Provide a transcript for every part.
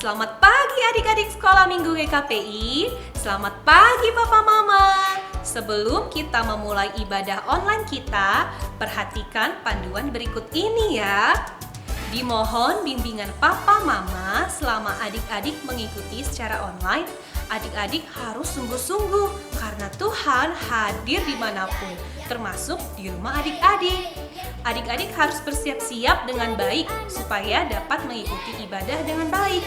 Selamat pagi adik-adik sekolah minggu GKPI. Selamat pagi Papa Mama. Sebelum kita memulai ibadah online kita, perhatikan panduan berikut ini ya. Dimohon bimbingan Papa Mama selama adik-adik mengikuti secara online. Adik-adik harus sungguh-sungguh karena Tuhan hadir dimanapun, termasuk di rumah adik-adik. Adik-adik harus bersiap-siap dengan baik supaya dapat mengikuti ibadah dengan baik.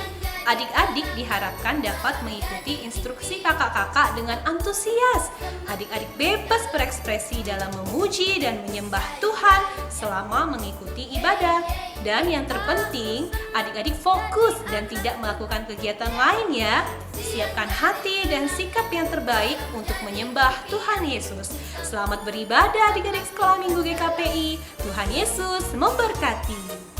Adik-adik diharapkan dapat mengikuti instruksi kakak-kakak dengan antusias. Adik-adik bebas berekspresi dalam memuji dan menyembah Tuhan selama mengikuti ibadah. Dan yang terpenting, adik-adik fokus dan tidak melakukan kegiatan lain ya. Siapkan hati dan sikap yang terbaik untuk menyembah Tuhan Yesus. Selamat beribadah adik-adik sekolah minggu GKPI. Tuhan Yesus memberkati.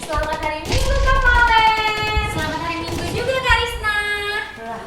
Selamat hari Minggu Kak Valen. Selamat hari Minggu juga Kak Risna. Lah,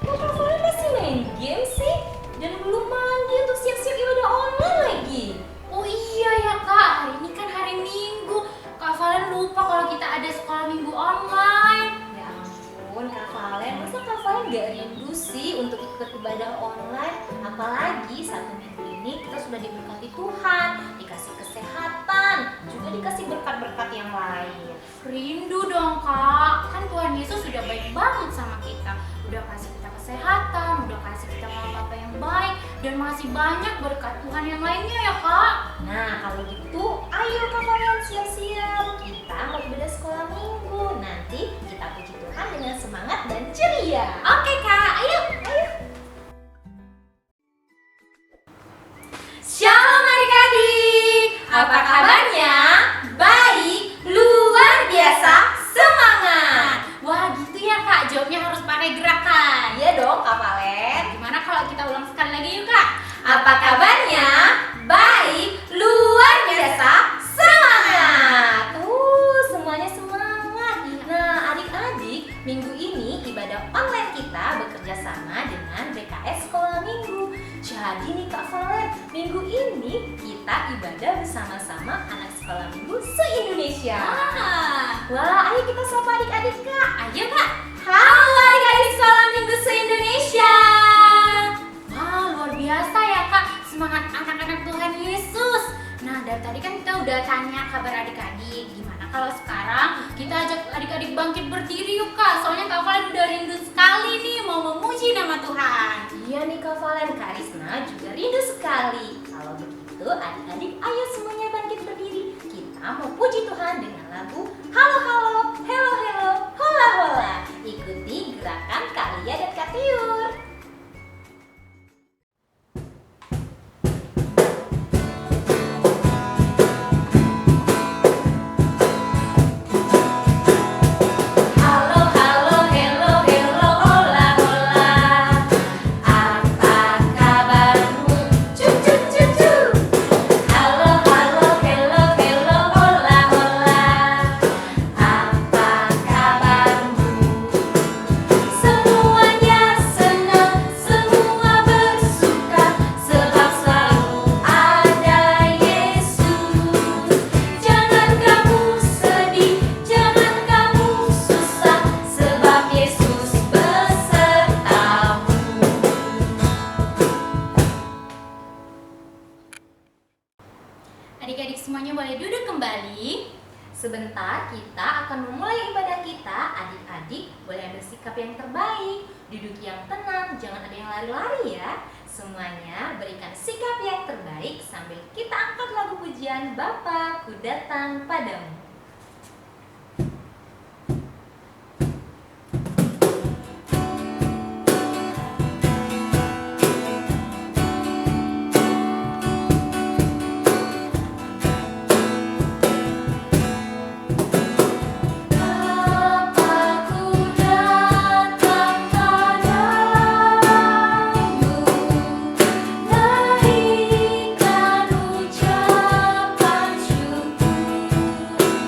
kok Kak Valen masih main game sih? Dan belum mandi untuk siap-siap ibadah online lagi. Oh iya ya Kak, hari ini kan hari Minggu. Kak Valen lupa kalau kita ada sekolah minggu online. Ya ampun Kak Valen, masa Kak Valen gak rindu sih untuk ikut ibadah online? Apalagi satu minggu ini kita sudah diberkati Tuhan, dikasih kesehatan, juga dikasih berkat-berkat yang lain. Rindu dong Kak, kan Tuhan Yesus sudah baik banget sama kita. Udah kasih kita kesehatan, udah kasih kita mama apa yang baik, dan masih banyak berkat Tuhan yang lainnya ya Kak. Nah kalau gitu, ayo Kak Valen siap-siap. Kita mau ibadah sekolah minggu. Nanti kita puji Tuhan dengan semangat dan ceria. Oke Kak, ayo. Shalom adik-adik, apa kabarnya? Baik, luar biasa, semangat. Wah gitu ya Kak, jawabnya harus pakai gerakan. Iya dong Kak Valen. Gimana kalau kita ulang sekali lagi yuk Kak? Apa kabarnya? Baik, luar biasa, semangat. Semuanya semangat. Nah adik-adik, minggu ini ibadah online kita bekerja sama dengan BKS Sekolah Minggu. Jadi nih Kak Valen, minggu ini kita ibadah bersama-sama anak sekolah minggu se-Indonesia. Wah, ayo kita sapa adik-adik Kak. Ayo Kak. Halo adik-adik sekolah minggu se-Indonesia. Wah luar biasa ya Kak, semangat anak-anak Tuhan Yesus. Nah dari tadi kan kita udah tanya kabar adik-adik. Gimana kalau sekarang kita ajak adik-adik bangkit berdiri yuk Kak. Soalnya Kak Valen udah rindu sekali nih mau memuji nama Tuhan. Iya nih Kak Valen, Kak Risna juga rindu sekali. Kalau begitu adik-adik ayo semuanya bangkit berdiri. Kita mau puji Tuhan dengan lagu Halo Halo, Hello Hello, Hola Hola. Ikuti gerakan Kak Lia dan Kak Tiur. Halo halo, hello hello, hola hola. Apa kabarmu? Cup cup cup cup. Halo halo, hello hello, hola hola. Apa kabarmu? Semuanya senang, semua bersuka, sebab selalu ada Yesus. Jangan kamu sedih, jangan kamu susah, sebab Yesus besertamu. Adik-adik semuanya boleh duduk kembali. Sebentar kita akan memulai ibadah kita. Adik-adik boleh ambil sikap yang terbaik, duduk yang tenang, jangan ada yang lari-lari ya. Semuanya berikan sikap yang terbaik sambil kita angkat lagu pujian Bapa, Ku Datang Padamu. Bapa, Ku datang padamu, naikkan ucapan syukur.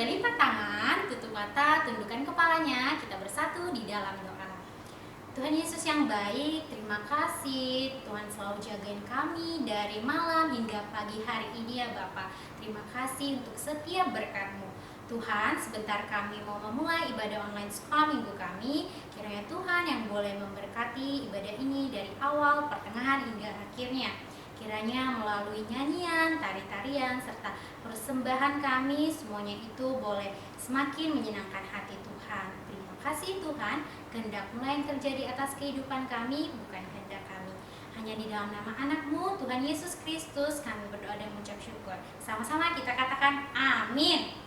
boleh lipat tangan, tutup mata, tundukkan kepalanya. Kita bersatu di dalam doa. Tuhan Yesus yang baik, terima kasih Tuhan selalu jagain kami dari malam hingga pagi hari ini ya Bapak. Terima kasih untuk setiap berkat-Mu. Tuhan, sebentar kami mau memulai ibadah online sekolah minggu kami. Kiranya Tuhan yang boleh memberkati ibadah ini dari awal, pertengahan hingga akhirnya. Kiranya melalui nyanyian, tari-tarian, serta persembahan kami, semuanya itu boleh semakin menyenangkan hati Tuhan. Terima kasih Tuhan, kehendak-Mu yang terjadi atas kehidupan kami, bukan kehendak kami. Hanya di dalam nama anak-Mu, Tuhan Yesus Kristus, kami berdoa dan mengucap syukur. Sama-sama kita katakan amin.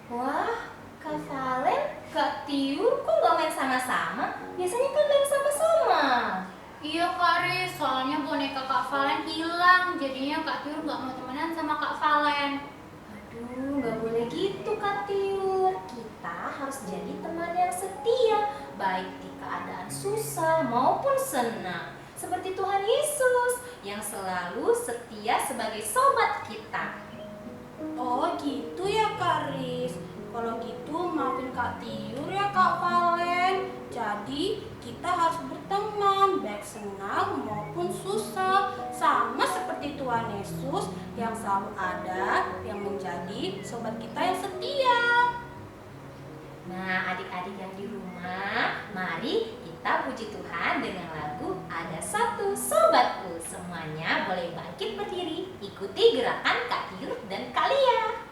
Wah, Kak Valen, Kak Tiur kok gak main sama-sama? Biasanya kan main sama-sama. Iya Kak Riz, soalnya boneka Kak Valen hilang. Jadinya Kak Tiur gak mau temenan sama Kak Valen. Aduh, gak boleh gitu Kak Tiur. Kita harus jadi teman yang setia, baik di keadaan susah maupun senang. Seperti Tuhan Yesus yang selalu setia sebagai sobat kita. Oh gitu ya Kak Riz. Kalau gitu maafin Kak Tiur ya Kak Valen. Jadi kita harus berteman baik senang maupun susah, sama seperti Tuhan Yesus yang selalu ada, yang menjadi sobat kita yang setia. Nah, adik-adik yang di rumah, mari kita puji Tuhan dengan lagu Ada Satu Sobatku. Semuanya boleh bangkit berdiri, ikuti gerakan Kak Tiur dan Kak Lia.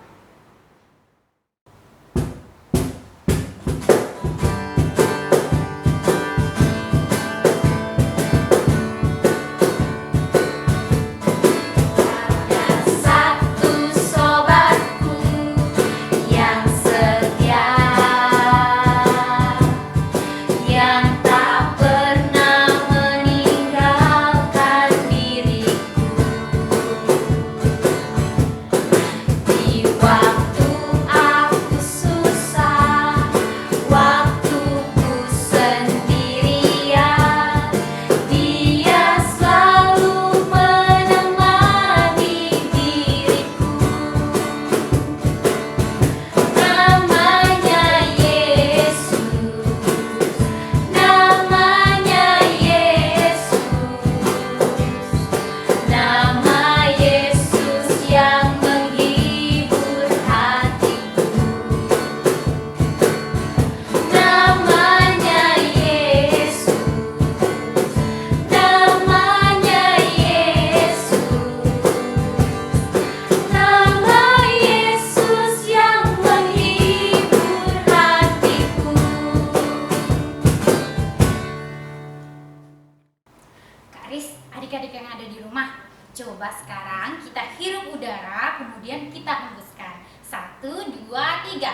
Adik-adik yang ada di rumah, coba sekarang kita hirup udara, kemudian kita hembuskan. 1, 2, 3.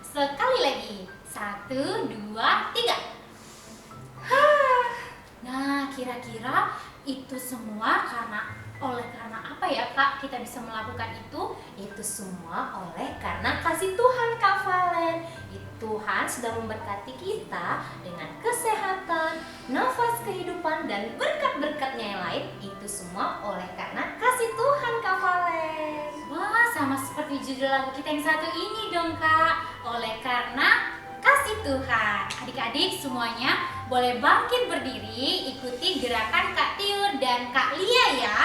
Sekali lagi. 1, 2, 3. Nah, kira-kira itu semua karena apa ya Kak kita bisa melakukan itu? Itu semua oleh karena kasih Tuhan Kak Valen. Tuhan sudah memberkati kita dengan kesehatan, nafas kehidupan, dan berkat-berkatnya yang lain. Itu semua oleh karena kasih Tuhan Kak Valen. Wah, sama seperti judul lagu kita yang satu ini dong Kak. Oleh karena kasih Tuhan. Adik-adik semuanya boleh bangkit berdiri, ikuti gerakan Kak Tiur dan Kak Lia ya.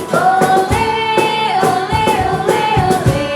Ole, ole, ole, ole.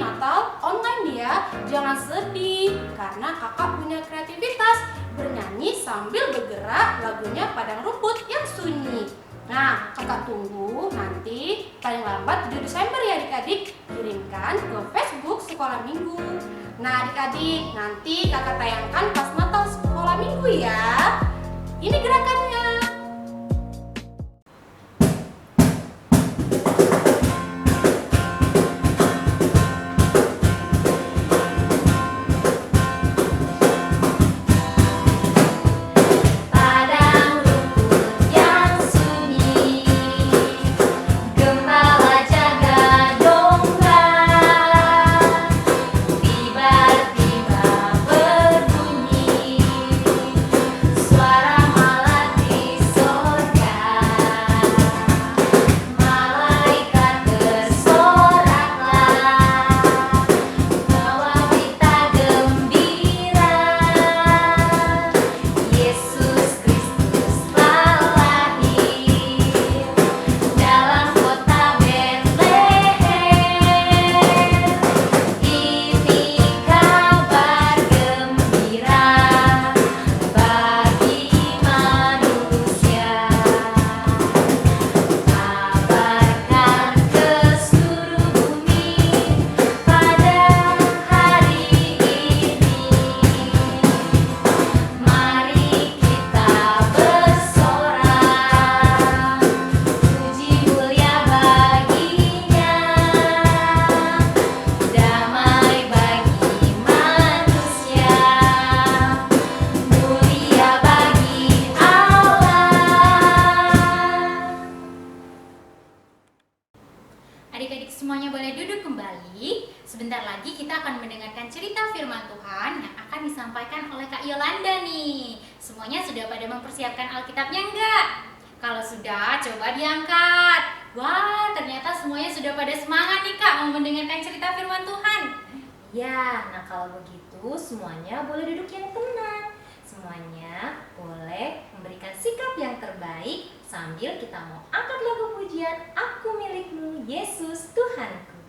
Natal online ya. Jangan sedih, karena kakak punya kreativitas bernyanyi sambil bergerak lagunya Padang Rumput yang sunyi. Nah, kakak tunggu nanti paling lambat 7 Desember ya adik-adik, kirimkan ke Facebook Sekolah Minggu. Nah adik-adik, nanti kakak tayangkan pas Natal Sekolah Minggu ya. Ini gerakannya. Padang rumput yang sunyi, gembala jaga domba, tiba-tiba berbunyi suara melati sorga. Malaikat bersoraklah bawa berita gembira, Yesus Kristus telah lahir dalam kota Betlehem. Ini kabar gembira bagi manusia. Kabarkan ke seluruh bumi pada hari ini. Mari kita bersorak, puji mulia baginya, damai bagi manusia, mulia bagi Allah. Adik-adik semuanya boleh duduk kembali. Sebentar lagi kita akan mendengarkan cerita firman Tuhan yang akan disampaikan oleh Kak Yolanda nih. Semuanya sudah pada mempersiapkan Alkitabnya enggak? Kalau sudah, coba diangkat. Wah, ternyata semuanya sudah pada semangat nih Kak mau mendengarkan cerita firman Tuhan. Ya, nah kalau begitu semuanya boleh duduk yang tenang. Semuanya boleh memberikan sikap yang terbaik sambil kita mau angkat lagu pujian Aku Milikmu Yesus Tuhanku.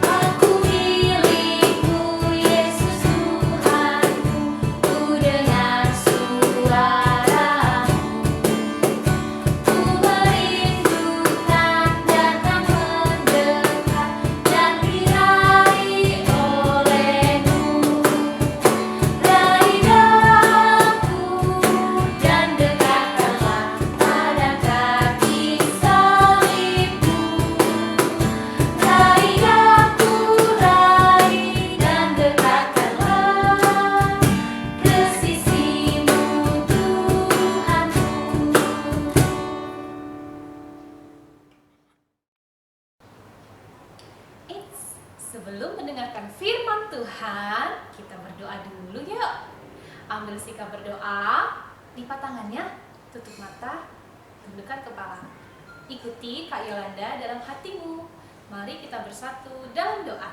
Aku milikmu Yesus Tuhanku, ku dengar suaramu. Ku merindukan datang mendekat dan diraih olehmu. Raih daku dan dekatkanlah pada kaki salibmu. Raih daku, raih dan dekatkanlah ke sisimu Tuhanku. Eits, sebelum mendengarkan firman Tuhan, kita berdoa dulu yuk. Ambil sikap berdoa, lipat tangannya, tutup mata, tundukkan kepala. Ikuti Kak Yolanda dalam hatimu. Mari kita bersatu dalam doa.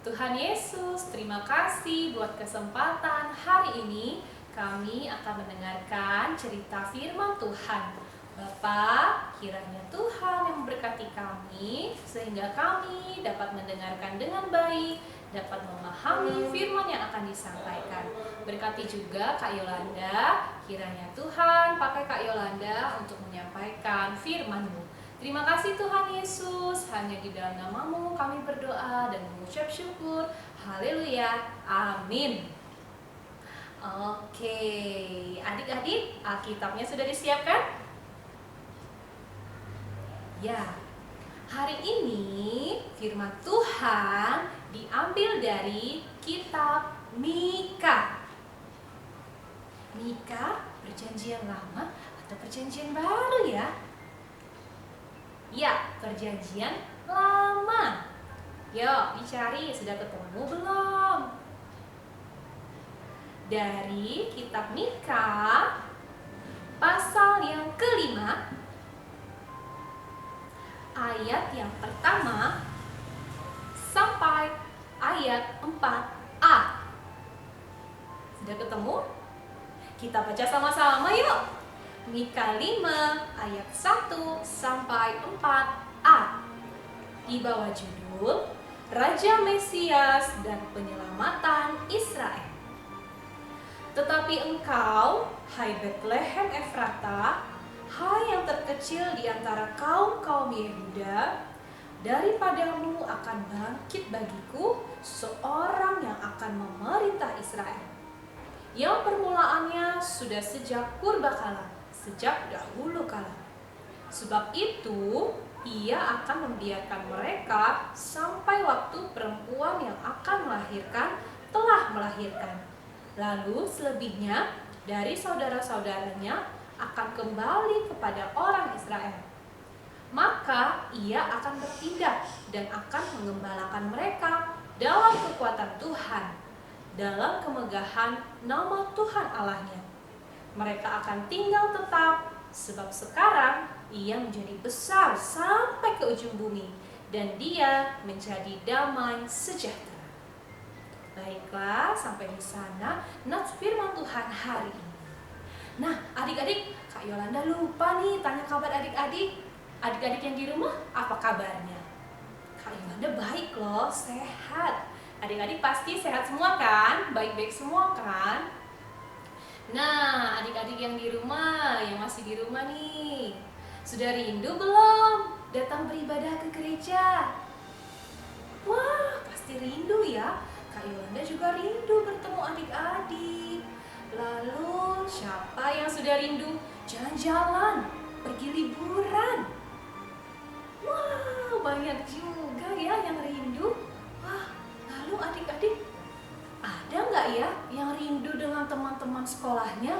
Tuhan Yesus, terima kasih buat kesempatan hari ini kami akan mendengarkan cerita firman Tuhan. Bapa, kiranya Tuhan yang memberkati kami sehingga kami dapat mendengarkan dengan baik, dapat memahami firman yang akan disampaikan. Berkati juga Kak Yolanda, kiranya Tuhan pakai Kak Yolanda untuk menyampaikan firman-Mu. Terima kasih Tuhan Yesus, hanya di dalam nama-Mu kami berdoa dan mengucap syukur. Haleluya, amin. Oke, adik-adik, Alkitabnya sudah disiapkan? Ya, hari ini firman Tuhan diambil dari kitab Mika. Mika, perjanjian lama atau perjanjian baru ya? Ya, perjanjian lama. Yuk, dicari, sudah ketemu belum? Dari kitab Mika, pasal yang kelima, ayat yang pertama sampai ayat 4a. Sudah ketemu? Kita baca sama-sama yuk. Mika 5 ayat 1 sampai 4a. Di bawah judul Raja Mesias dan Penyelamatan Israel. Tetapi engkau, hai Betlehem Efrata, hai yang terkecil di antara kaum-kaum Yehuda, daripadamu akan bangkit bagiku seorang yang akan memerintah Israel, yang permulaannya sudah sejak purbakala, sejak dahulu kala. Sebab itu ia akan membiarkan mereka sampai waktu perempuan yang akan melahirkan telah melahirkan. Lalu selebihnya dari saudara-saudaranya akan kembali kepada orang Israel. Maka ia akan bertindak dan akan mengembalakan mereka dalam kekuatan Tuhan, dalam kemegahan nama Tuhan Allahnya. Mereka akan tinggal tetap, sebab sekarang ia menjadi besar sampai ke ujung bumi, dan dia menjadi damai sejahtera. Baiklah, sampai di sana nats firman Tuhan hari ini. Nah, adik-adik, Kak Yolanda lupa nih tanya kabar adik-adik. Adik-adik yang di rumah, apa kabarnya? Kak Yolanda baik loh, sehat. Adik-adik pasti sehat semua kan? Baik-baik semua kan? Nah, adik-adik yang di rumah, yang masih di rumah nih, sudah rindu belum datang beribadah ke gereja? Wah, pasti rindu ya. Kak Yolanda juga rindu bertemu adik-adik. Lalu, siapa yang sudah rindu jalan-jalan, pergi liburan? Wah, banyak juga ya yang rindu. Wah, lalu adik-adik, ada nggak ya yang rindu dengan teman-teman sekolahnya?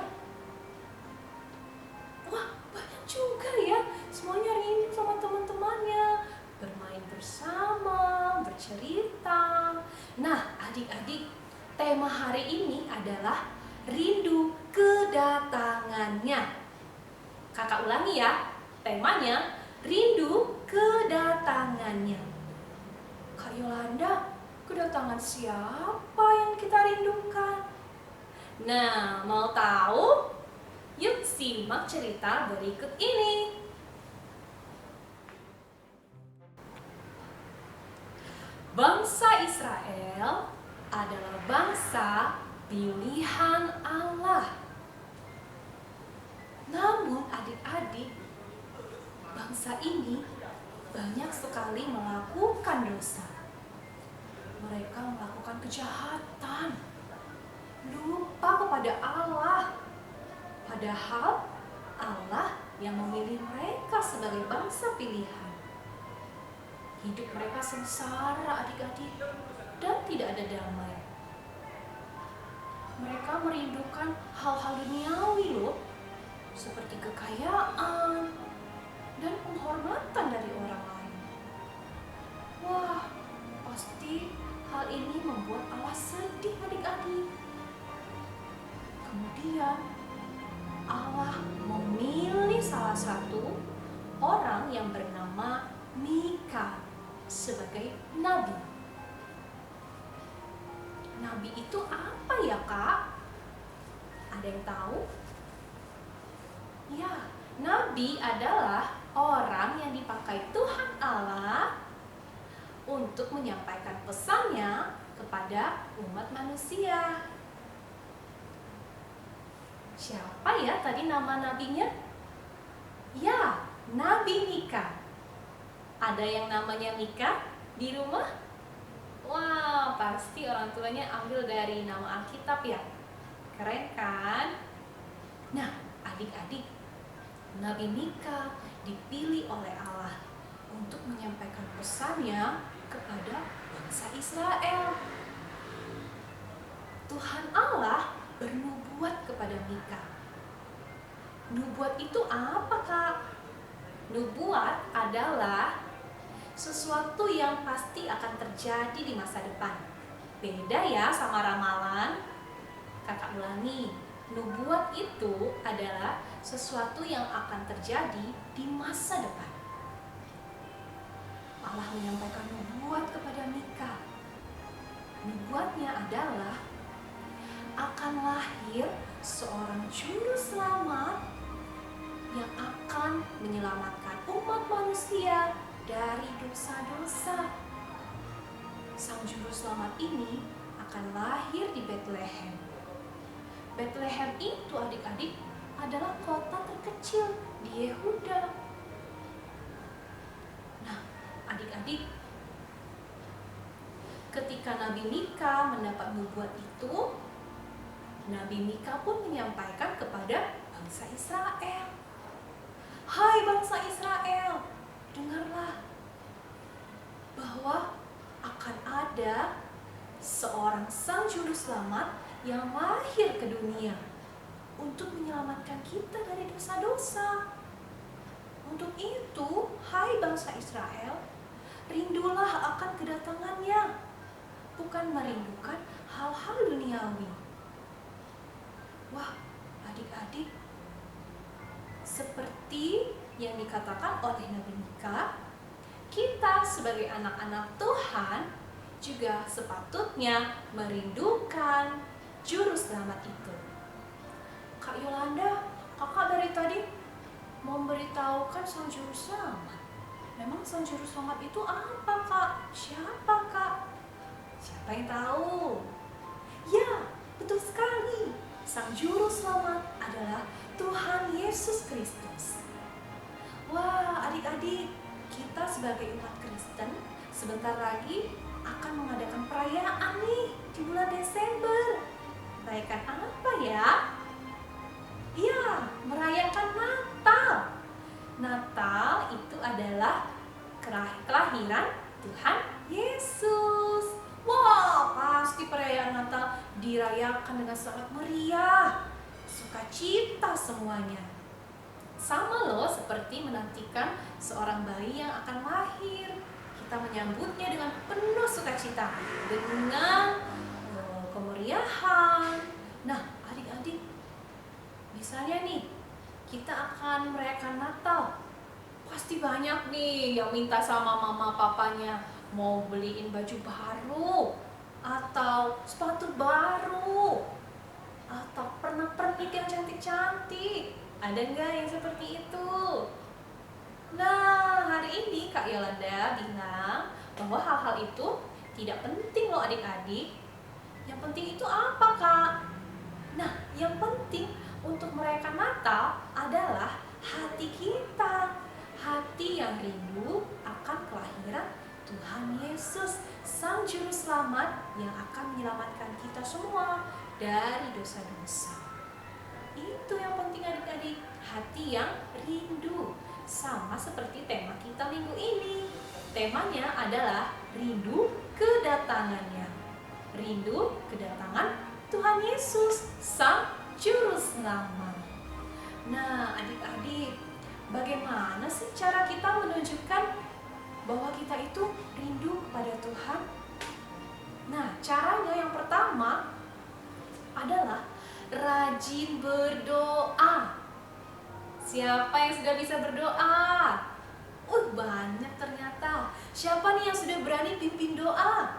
Wah, banyak juga ya. Semuanya rindu sama teman-temannya, bermain bersama, bercerita. Nah, adik-adik, tema hari ini adalah rindu kedatangannya. Kakak ulangi ya, temanya rindu kedatangannya. Kak Yolanda, kedatangan siapa yang kita rindukan? Nah, mau tahu? Yuk simak cerita berikut ini. Bangsa Israel adalah bangsa pilihan Allah. Namun adik-adik, bangsa ini banyak sekali melakukan dosa. Mereka melakukan kejahatan, lupa kepada Allah. Padahal Allah yang memilih mereka sebagai bangsa pilihan. Hidup mereka sengsara adik-adik dan tidak ada damai. Mereka merindukan hal-hal duniawi loh, seperti kekayaan dan penghormatan dari orang lain. Wah, pasti hal ini membuat Allah sedih adik-adik. Kemudian Allah memilih salah satu orang yang bernama Mika sebagai nabi. Nabi itu apa ya, Kak? Ada yang tahu? Ya, nabi adalah orang yang dipakai Tuhan Allah untuk menyampaikan pesannya kepada umat manusia. Siapa ya tadi nama nabinya? Ya, Nabi Mika. Ada yang namanya Mika di rumah? Wah, pasti orang tuanya ambil dari nama Alkitab ya. Keren kan? Nah, adik-adik, Nabi Mika dipilih oleh Allah untuk menyampaikan pesannya kepada bangsa Israel. Tuhan Allah bernubuat kepada Mika. Nubuat itu apa, Kak? Nubuat adalah sesuatu yang pasti akan terjadi di masa depan. Beda ya sama ramalan. Kakak ulangi, nubuat itu adalah sesuatu yang akan terjadi di masa depan. Allah menyampaikan nubuat kepada Mika. Nubuatnya adalah akan lahir seorang juru selamat menyelamatkan umat manusia dari dosa-dosa. Sang juru selamat ini akan lahir di Bethlehem. Bethlehem itu adik-adik adalah kota terkecil di Yehuda. Nah, adik-adik, ketika Nabi Mika mendapat nubuat itu, Nabi Mika pun menyampaikan kepada bangsa Israel. Hai bangsa Israel, dengarlah bahwa akan ada seorang sang juru selamat yang lahir ke dunia untuk menyelamatkan kita dari dosa-dosa. Untuk itu, hai bangsa Israel, rindulah akan kedatangannya, bukan merindukan hal-hal duniawi. Wah, adik-adik, seperti yang dikatakan oleh Nabi Mika, kita sebagai anak-anak Tuhan juga sepatutnya merindukan juru selamat itu. Kak Yolanda, kakak dari tadi memberitahukan sang juru selamat. Memang sang juru selamat itu apa, Kak? Siapa, Kak? Siapa yang tahu? Ya, betul sekali. Sang juru selamat adalah Tuhan Yesus Kristus. Wah, adik-adik, kita sebagai umat Kristen sebentar lagi akan mengadakan perayaan nih di bulan Desember. Merayakan apa ya? Ya, merayakan Natal. Natal itu adalah kelahiran Tuhan Yesus. Wah, pasti perayaan Natal dirayakan dengan sangat meriah, sukacita semuanya. Sama loh seperti menantikan seorang bayi yang akan lahir. Kita menyambutnya dengan penuh sukacita, dengan kemeriahan. Nah, adik-adik, misalnya nih, kita akan merayakan Natal. Pasti banyak nih yang minta sama mama papanya mau beliin baju baru, atau sepatu baru, atau pernak-pernik yang cantik-cantik. Ada nggak yang seperti itu? Nah, hari ini Kak Yolanda bilang bahwa hal-hal itu tidak penting loh adik-adik. Yang penting itu apa, Kak? Nah, yang penting untuk merayakan Natal adalah hati kita. Hati yang rindu akan kelahiran Tuhan Yesus, Sang Juru Selamat yang akan menyelamatkan kita semua dari dosa-dosa. Itu yang penting adik-adik, hati yang rindu. Sama seperti tema kita minggu ini. Temanya adalah rindu kedatangannya. Rindu kedatangan Tuhan Yesus, Sang Juru Selamat. Nah, adik-adik, bagaimana sih cara kita menunjukkan bahwa kita itu rindu kepada Tuhan? Nah, caranya yang pertama adalah rajin berdoa. Siapa yang sudah bisa berdoa? Banyak ternyata. Siapa nih yang sudah berani pimpin doa?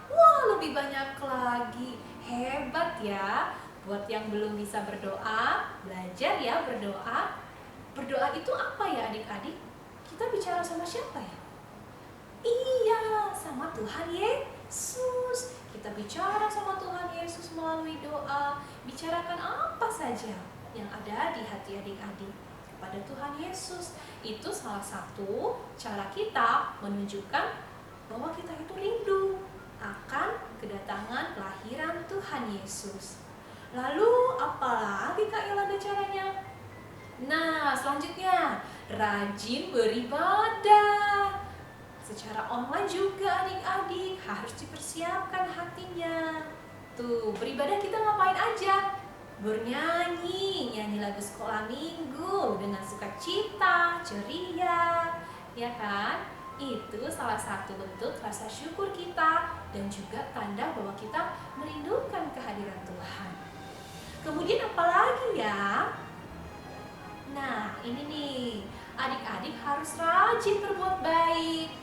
Wah, lebih banyak lagi. Hebat ya. Buat yang belum bisa berdoa, belajar ya berdoa. Berdoa itu apa ya adik-adik? Kita bicara sama siapa ya? Iya, sama Tuhan Yesus. Kita bicara sama Tuhan Yesus melalui doa. Bicarakan apa saja yang ada di hati adik-adik kepada Tuhan Yesus. Itu salah satu cara kita menunjukkan bahwa kita itu rindu akan kedatangan kelahiran Tuhan Yesus. Lalu apalagi Kak Yolanda caranya? Nah, selanjutnya rajin beribadah. Secara online juga adik-adik harus dipersiapkan hatinya. Tuh, beribadah kita ngapain aja? Bernyanyi, nyanyi lagu sekolah minggu dengan sukacita, ceria, ya kan? Itu salah satu bentuk rasa syukur kita dan juga tanda bahwa kita merindukan kehadiran Tuhan. Kemudian apa lagi ya? Nah, ini nih, adik-adik harus rajin berbuat baik.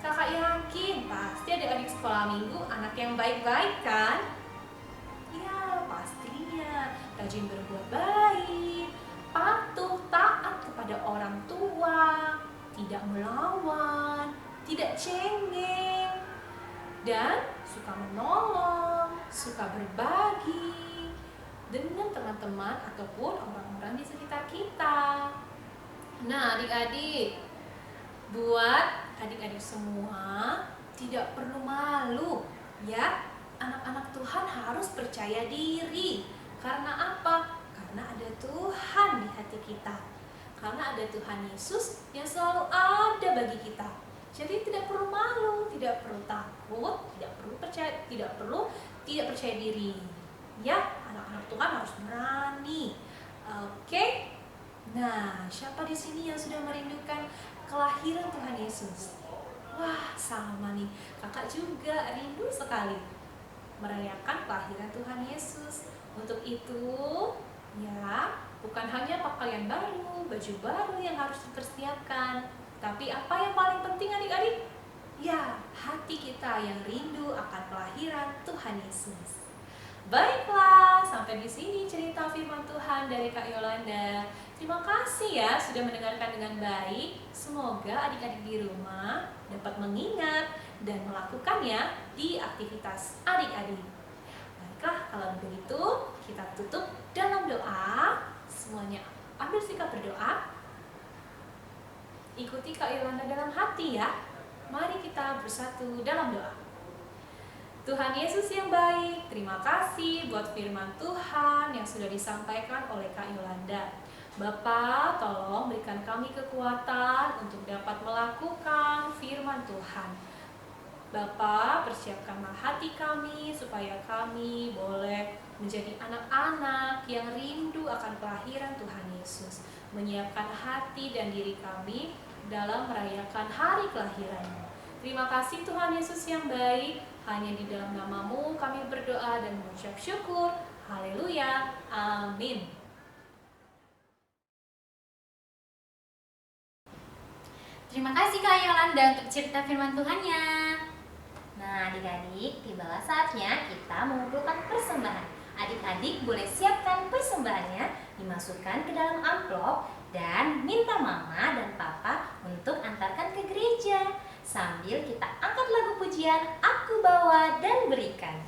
Kakak yakin pasti adik-adik sekolah minggu anak yang baik-baik kan? Ya, pastinya rajin berbuat baik, patuh, taat kepada orang tidak melawan, tidak cengeng, dan suka menolong, suka berbagi dengan teman-teman ataupun orang-orang di sekitar kita. Nah, adik-adik, buat adik-adik semua tidak perlu malu ya. Anak-anak Tuhan harus percaya diri. Karena apa? Karena ada Tuhan di hati kita. Karena ada Tuhan Yesus yang selalu ada bagi kita. Jadi tidak perlu malu, tidak perlu takut, tidak perlu tidak percaya diri. Ya, anak-anak Tuhan harus berani. Oke? Nah, siapa di sini yang sudah merindukan kelahiran Tuhan Yesus? Wah, sama nih. Kakak juga rindu sekali merayakan kelahiran Tuhan Yesus. Untuk itu, ya, bukan hanya pakaian baru, baju baru yang harus dipersiapkan, tapi apa yang paling penting adik-adik? Ya, hati kita yang rindu akan kelahiran Tuhan Yesus. Baiklah, sampai di sini cerita firman Tuhan dari Kak Yolanda. Terima kasih ya sudah mendengarkan dengan baik. Semoga adik-adik di rumah dapat mengingat dan melakukannya di aktivitas adik-adik. Baiklah, kalau begitu kita tutup dalam doa. Semuanya ambil sikap berdoa. Ikuti Kak Yolanda dalam hati ya. Mari kita bersatu dalam doa. Tuhan Yesus yang baik, terima kasih buat firman Tuhan yang sudah disampaikan oleh Kak Yolanda. Bapa, tolong berikan kami kekuatan untuk dapat melakukan firman Tuhan. Bapa, persiapkanlah hati kami supaya kami boleh menjadi anak-anak yang rindu akan kelahiran Tuhan Yesus. Menyiapkan hati dan diri kami dalam merayakan hari kelahiran-Mu. Terima kasih Tuhan Yesus yang baik. Hanya di dalam nama-Mu kami berdoa dan mengucap syukur. Haleluya. Amin. Terima kasih Kak Yolanda untuk cerita firman Tuhannya. Nah, adik-adik, tibalah saatnya kita mengumpulkan persembahan. Adik-adik boleh siapkan persembahannya, dimasukkan ke dalam amplop, dan minta mama dan papa untuk antarkan ke gereja. Sambil kita angkat lagu pujian, Aku Bawa dan Berikan.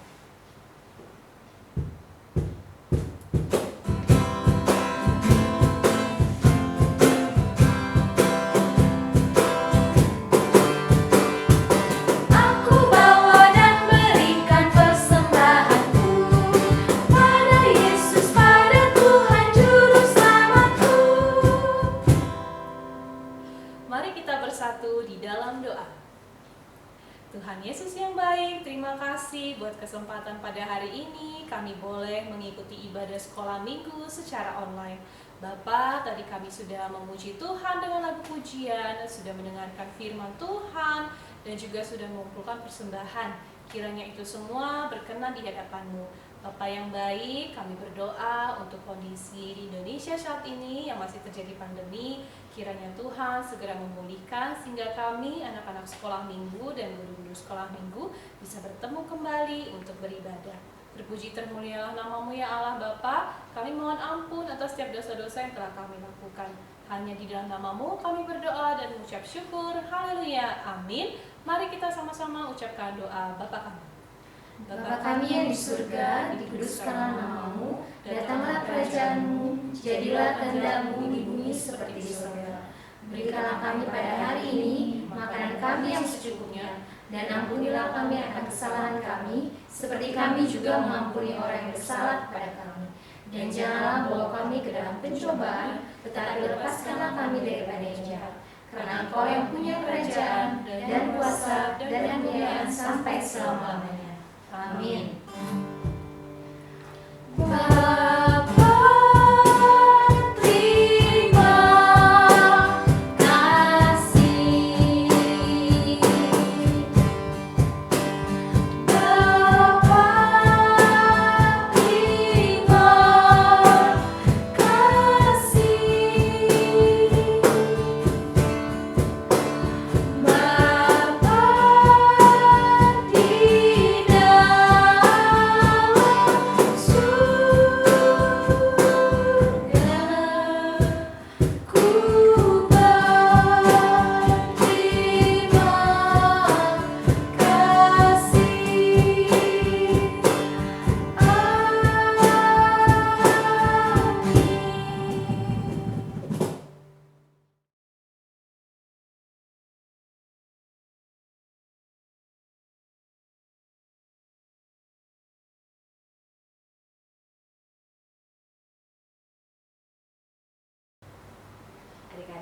Tuhan Yesus yang baik, terima kasih buat kesempatan pada hari ini kami boleh mengikuti ibadah sekolah minggu secara online. Bapak, tadi kami sudah memuji Tuhan dengan lagu pujian, sudah mendengarkan firman Tuhan, dan juga sudah mengumpulkan persembahan. Kiranya itu semua berkenan di hadapan-Mu. Bapak yang baik, kami berdoa untuk kondisi di Indonesia saat ini yang masih terjadi pandemi. Kiranya Tuhan segera memulihkan sehingga kami anak-anak sekolah minggu dan guru-guru sekolah minggu bisa bertemu kembali untuk beribadah. Terpuji termulialah nama-Mu ya Allah Bapa. Kami mohon ampun atas setiap dosa-dosa yang telah kami lakukan. Hanya di dalam nama-Mu kami berdoa dan mengucap syukur. Haleluya. Amin. Mari kita sama-sama ucapkan doa Bapa kami. Bapa kami yang di surga, dikuduskanlah nama-Mu, datanglah kerajaan-Mu, jadilah kehendak-Mu di bumi seperti di surga. Berikanlah kami pada hari ini makanan kami yang secukupnya, dan ampunilah kami akan kesalahan kami, seperti kami juga mengampuni orang yang bersalah kepada kami. Dan janganlah bawa kami ke dalam pencobaan, tetapi lepaskanlah kami daripada yang jahat. Karena Engkau yang punya kerajaan dan kuasa dan kemuliaan sampai selama-lamanya. Amin. Bapa, terima kasih. Bapa, terima kasih. Bapa, tidak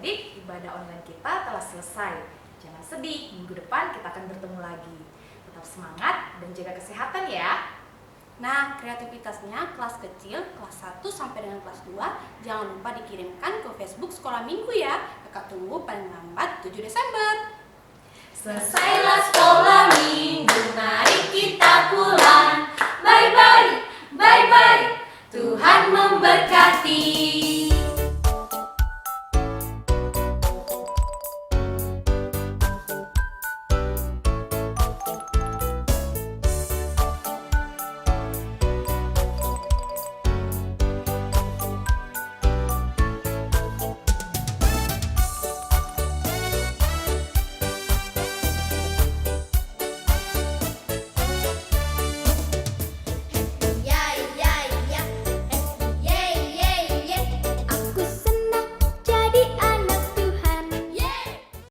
adik-adik, ibadah online kita telah selesai. Jangan sedih, minggu depan kita akan bertemu lagi. Tetap semangat dan jaga kesehatan ya. Nah, kreativitasnya kelas kecil, kelas 1 sampai dengan kelas 2, jangan lupa dikirimkan ke Facebook Sekolah Minggu ya. Kakak tunggu paling lambat 7 Desember. Selesailah sekolah minggu, mari kita pulang. Bye-bye, bye-bye, Tuhan memberkati.